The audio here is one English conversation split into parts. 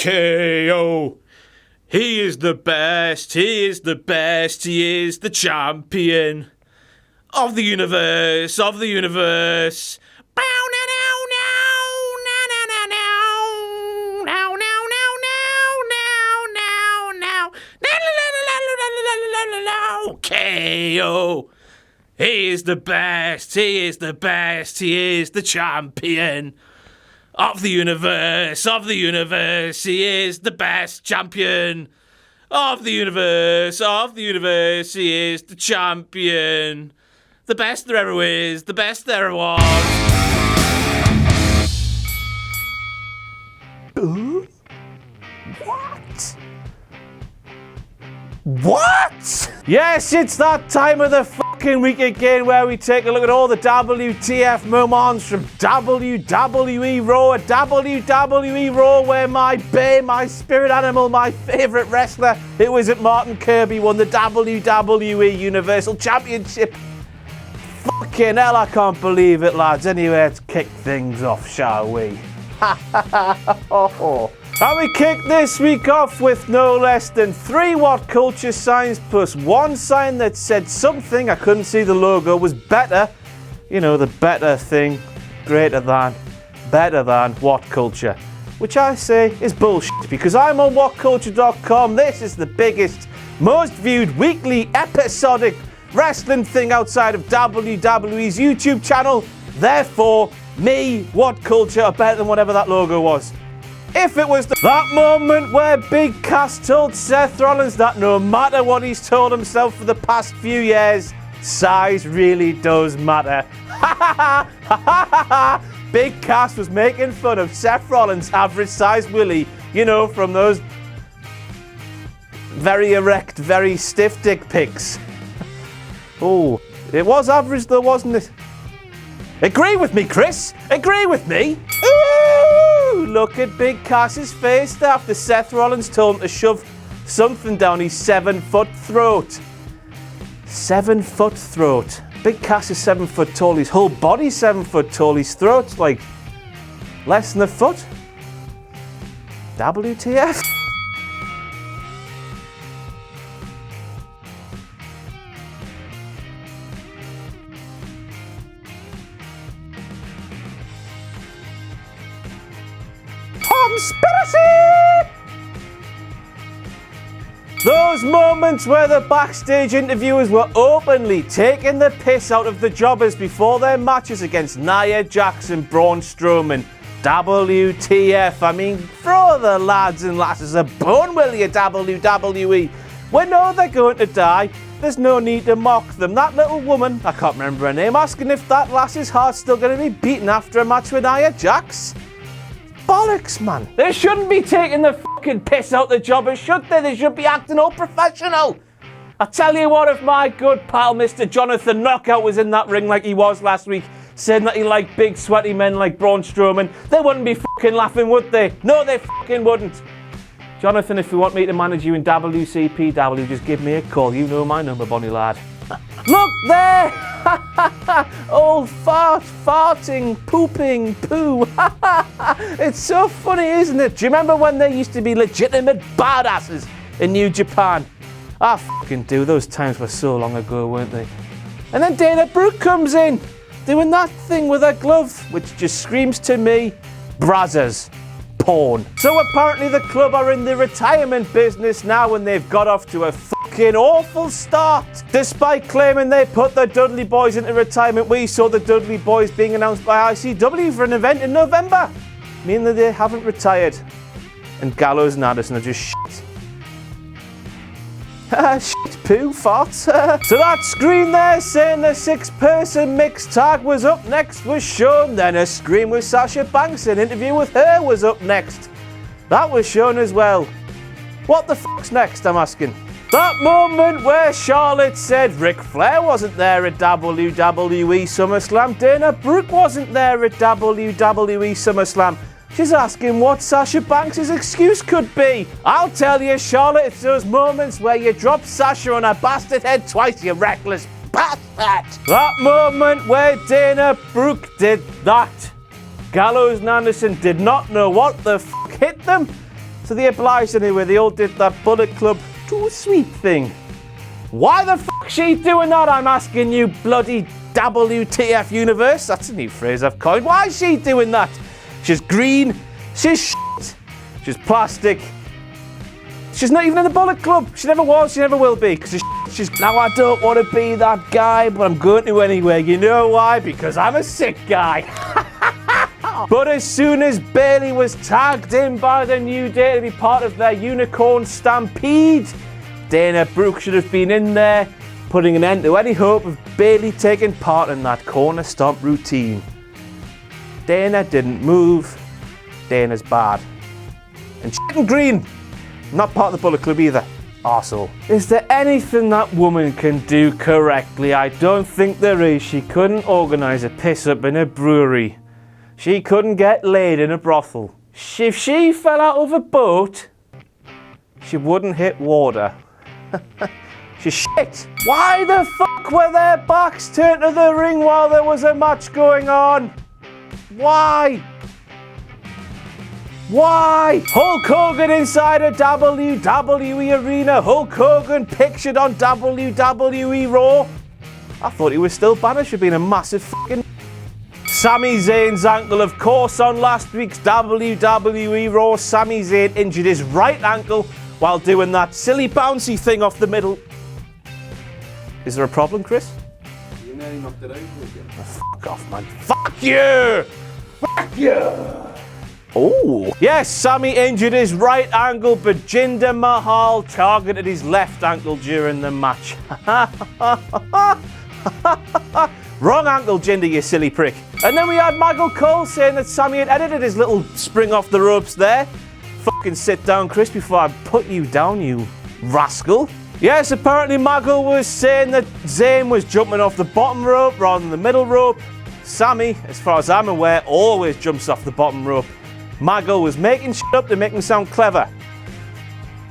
KO. He is the best, he is the best, he is the champion of the universe, of the universe. Bow now now now now now now now now now now now KO. He is the best, he is the best, he is the champion of the universe, of the universe. He is the best champion of the universe, of the universe. He is the champion. The best there ever is, the best there ever was. What? What? Yes, it's that time of the fucking week again where we take a look at all the WTF moments from WWE RAW. WWE RAW where my bae, my spirit animal, my favourite wrestler, who isn't Martin Kirby, won the WWE Universal Championship. Fucking hell, I can't believe it, lads. Anyway, let's kick things off, shall we? And we kick this week off with no less than 3 WhatCulture signs plus 1 sign that said something, I couldn't see the logo, was better. You know, the better thing, greater than, better than WhatCulture. Which I say is bullshit, because I'm on WhatCulture.com. This is the biggest, most viewed weekly episodic wrestling thing outside of WWE's YouTube channel. Therefore, me, WhatCulture, are better than whatever that logo was. If it was that moment where Big Cass told Seth Rollins that no matter what he's told himself for the past few years, size really does matter. Big Cass was making fun of Seth Rollins' average size willy, you know, from those very erect, very stiff dick pics. Oh, it was average though, wasn't it? Agree with me, Chris. Agree with me. Ooh, look at Big Cass's face after Seth Rollins told him to shove something down his 7-foot throat. 7-foot throat. Big Cass is 7 foot tall. His whole body's 7 foot tall. His throat's like less than a foot. WTF? Conspiracy! Those moments where the backstage interviewers were openly taking the piss out of the jobbers before their matches against Nia Jax and Braun Strowman. WTF, I mean, throw the lads and lasses a bone, will you, WWE? We know they're going to die. There's no need to mock them. That little woman, I can't remember her name, asking if that lass's heart's still going to be beaten after a match with Nia Jax. Bollocks, man. They shouldn't be taking the fucking piss out the jobbers, should they? They should be acting all professional. I tell you what, if my good pal Mr. Jonathan Knockout was in that ring like he was last week, saying that he liked big sweaty men like Braun Strowman, they wouldn't be fucking laughing, would they? No, they fucking wouldn't. Jonathan, if you want me to manage you in WCPW, just give me a call. You know my number, Bonnie lad. Look there! Old fart, farting, pooping, poo. It's so funny, isn't it? Do you remember when there used to be legitimate badasses in New Japan? I fucking do. Those times were so long ago, weren't they? And then Dana Brooke comes in, doing that thing with her glove, which just screams to me, brazzers. Porn. So apparently the club are in the retirement business now and they've got off to a fucking awful start. Despite claiming they put the Dudley Boys into retirement, we saw the Dudley Boys being announced by ICW for an event in November, meaning that they haven't retired. And Gallows and Addison are just shit. Shit, poo, farts. So that screen there saying the 6-person mixed tag was up next was shown. Then a screen with Sasha Banks, an interview with her was up next. That was shown as well. What the fuck's next, I'm asking? That moment where Charlotte said Ric Flair wasn't there at WWE SummerSlam. Dana Brooke wasn't there at WWE SummerSlam. She's asking what Sasha Banks' excuse could be. I'll tell you, Charlotte, it's those moments where you drop Sasha on her bastard head twice, you reckless bastard. That moment where Dana Brooke did that. Gallows and Anderson did not know what the fuck hit them. So they obliged anyway. They all did that Bullet Club too sweet thing. Why the fuck she doing that? I'm asking you, bloody WTF Universe. That's a new phrase I've coined. Why is she doing that? She's green. She's shit. She's plastic. She's not even in the Bullet Club. She never was. She never will be. Because she's. Now I don't want to be that guy, but I'm going to anyway. You know why? Because I'm a sick guy. But as soon as Bayley was tagged in by the New Day to be part of their unicorn stampede, Dana Brooke should have been in there, putting an end to any hope of Bayley taking part in that corner stomp routine. Dana didn't move. Dana's bad. And chicken green. Not part of the Bullet Club either. Arsehole. Is there anything that woman can do correctly? I don't think there is. She couldn't organise a piss-up in a brewery. She couldn't get laid in a brothel. If she fell out of a boat, she wouldn't hit water. She's shit. Why the fuck were their backs turned to the ring while there was a match going on? Why? Why? Hulk Hogan inside a WWE arena. Hulk Hogan pictured on WWE RAW. I thought he was still banished for being a massive fucking... Sami Zayn's ankle, of course, on last week's WWE RAW. Sami Zayn injured his right ankle while doing that silly bouncy thing off the middle. Is there a problem, Chris? You nearly knocked it over again. Oh, fuck off, man. Fuck you! Fuck you! Oh, yes, Sami injured his right ankle, but Jinder Mahal targeted his left ankle during the match. Wrong ankle, Jinder, you silly prick. And then we had Michael Cole saying that Sami had edited his little spring off the ropes there. Fucking sit down, Chris, before I put you down, you rascal. Yes, apparently Michael was saying that Zayn was jumping off the bottom rope rather than the middle rope. Sami, as far as I'm aware, always jumps off the bottom rope. Maggle was making shit up to make him sound clever.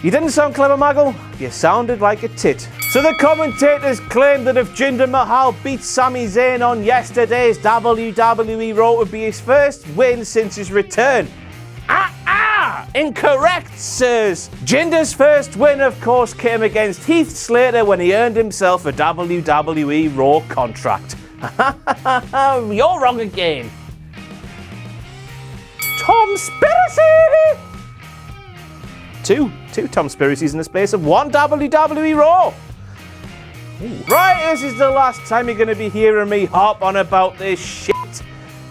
You didn't sound clever, Maggle. You sounded like a tit. So the commentators claimed that if Jinder Mahal beat Sami Zayn on yesterday's WWE RAW, it would be his first win since his return. Incorrect, sirs. Jinder's first win, of course, came against Heath Slater when he earned himself a WWE RAW contract. You're wrong again. Tom-spiracy! Two Tom-spiracies in the space of one WWE RAW. Ooh. Right, this is the last time you're going to be hearing me harp on about this shit.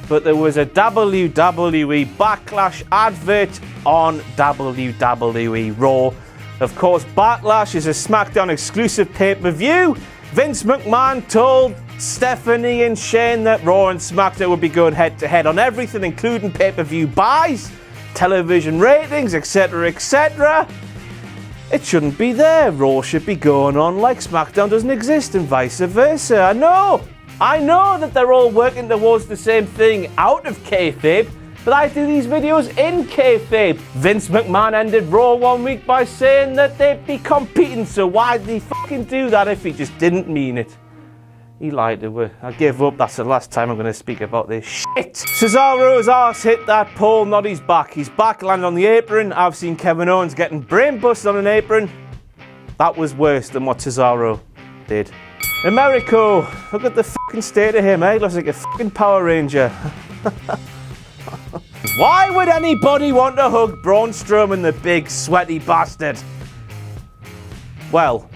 But there was a WWE Backlash advert on WWE RAW. Of course, Backlash is a SmackDown exclusive pay-per-view. Vince McMahon told Stephanie and Shane that Raw and SmackDown would be going head-to-head on everything, including pay-per-view buys, television ratings, etc., etc. It shouldn't be there. Raw should be going on like SmackDown doesn't exist and vice versa. I know that they're all working towards the same thing out of kayfabe, but I do these videos in kayfabe. Vince McMahon ended Raw one week by saying that they'd be competing, so why'd he fucking do that if he just didn't mean it? He lied to her. I give up. That's the last time I'm going to speak about this shit. Cesaro's arse hit that pole, not his back. His back landed on the apron. I've seen Kevin Owens getting brain busted on an apron. That was worse than what Cesaro did. Americo, look at the fucking state of him, eh? He looks like a fucking Power Ranger. Why would anybody want to hug Braun Strowman, the big sweaty bastard? Well,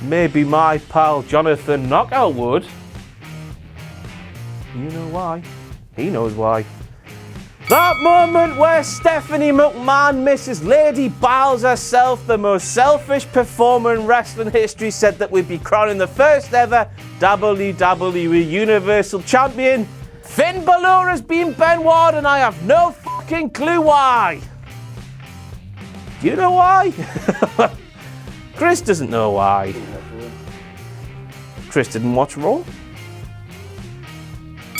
maybe my pal Jonathan Knockout would. You know why? He knows why. That moment where Stephanie McMahon, Mrs. Lady Biles herself, the most selfish performer in wrestling history, said that we'd be crowning the first ever WWE Universal Champion. Finn Balor has been Benoit, and I have no fucking clue why. Do you know why? Chris doesn't know why. Chris didn't watch Raw.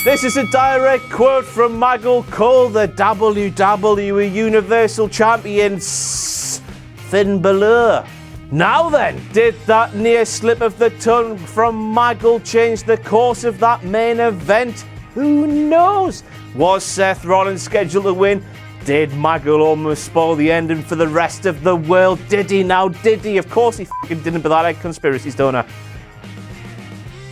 This is a direct quote from Michael Cole, the WWE Universal Champion, Finn Balor. Now then, did that near slip of the tongue from Michael change the course of that main event? Who knows? Was Seth Rollins scheduled to win? Did Maggle almost spoil the ending for the rest of the world? Did he now? Did he? Of course he fucking didn't, but that like conspiracies, don't I?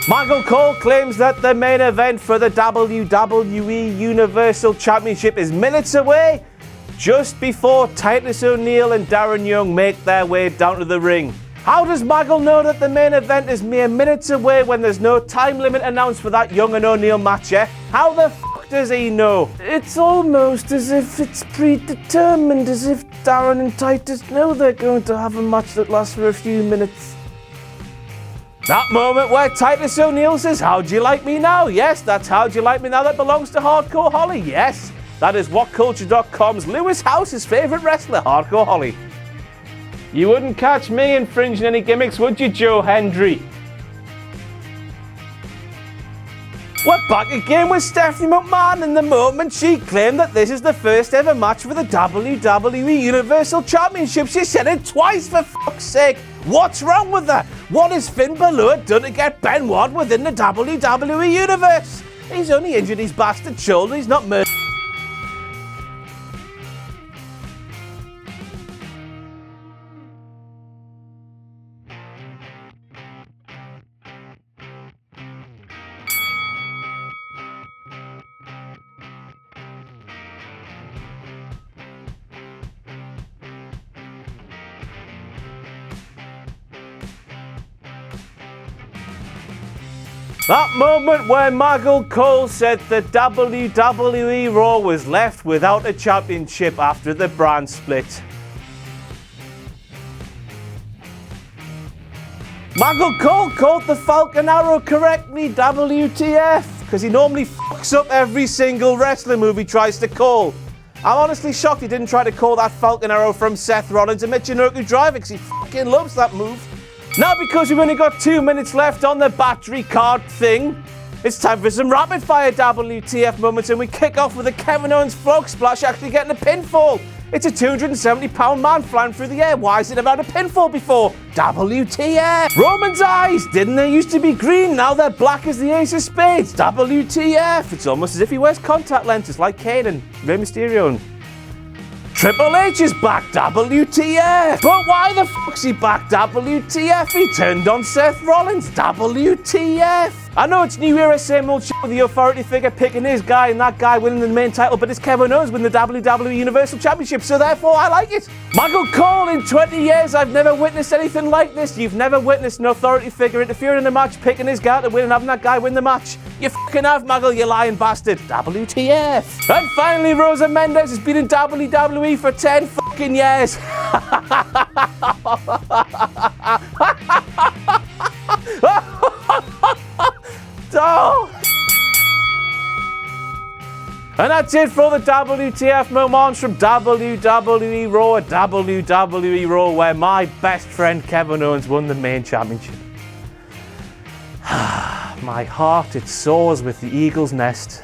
Michael Cole claims that the main event for the WWE Universal Championship is minutes away, just before Titus O'Neil and Darren Young make their way down to the ring. How does Maggle know that the main event is mere minutes away when there's no time limit announced for that Young and O'Neil match, eh? How the fuck does he know? It's almost as if it's predetermined, as if Darren and Titus know they're going to have a match that lasts for a few minutes. That moment where Titus O'Neil says, "How'd you like me now?" Yes, that's "How'd you like me now" that belongs to Hardcore Holly. Yes, that is WhatCulture.com's Lewis House's favourite wrestler, Hardcore Holly. You wouldn't catch me infringing any gimmicks, would you, Joe Hendry? We're back again with Stephanie McMahon, and the moment she claimed that this is the first ever match for the WWE Universal Championship. She said it twice, for fuck's sake. What's wrong with her? What has Finn Balor done to get Benoit within the WWE Universe? He's only injured his bastard shoulder, he's not murdered. That moment where Michael Cole said that WWE RAW was left without a championship after the brand split. Michael Cole called the Falcon Arrow correctly WTF, because he normally fucks up every single wrestler move he tries to call. I'm honestly shocked he didn't try to call that Falcon Arrow from Seth Rollins and Michinoku Drive, because he fucking loves that move. Now, because we've only got 2 minutes left on the battery card thing, it's time for some rapid fire WTF moments, and we kick off with a Kevin Owens frog splash actually getting a pinfall. It's a 270-pound man flying through the air. Why has it never had a pinfall before? WTF! Roman's eyes, didn't they used to be green? Now they're black as the ace of spades. WTF! It's almost as if he wears contact lenses like Kane and Rey Mysterio. Triple H is back, WTF! But why the fuck's he back, WTF? He turned on Seth Rollins, WTF! I know it's New Era, same old shit with the authority figure picking his guy and that guy winning the main title, but it's Kevin Owens winning the WWE Universal Championship, so therefore I like it. Michael Cole, in 20 years I've never witnessed anything like this. You've never witnessed an authority figure interfering in a match, picking his guy to win and having that guy win the match. You fucking have, Michael, you lying bastard. WTF. And finally, Rosa Mendes has been in WWE for 10 fucking years. Oh. And that's it for the WTF moments from WWE RAW at WWE RAW, where my best friend Kevin Owens won the main championship. My heart, it soars with the eagle's nest.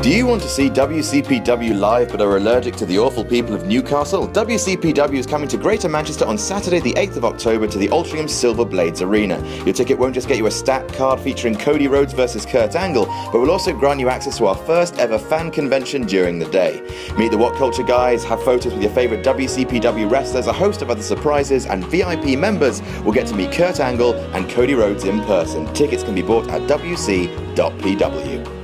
Do you want to see WCPW live but are allergic to the awful people of Newcastle? WCPW is coming to Greater Manchester on Saturday the 8th of October to the Altrincham Silver Blades Arena. Your ticket won't just get you a stat card featuring Cody Rhodes versus Kurt Angle, but will also grant you access to our first ever fan convention during the day. Meet the WhatCulture guys, have photos with your favourite WCPW wrestlers, a host of other surprises, and VIP members will get to meet Kurt Angle and Cody Rhodes in person. Tickets can be bought at wc.pw.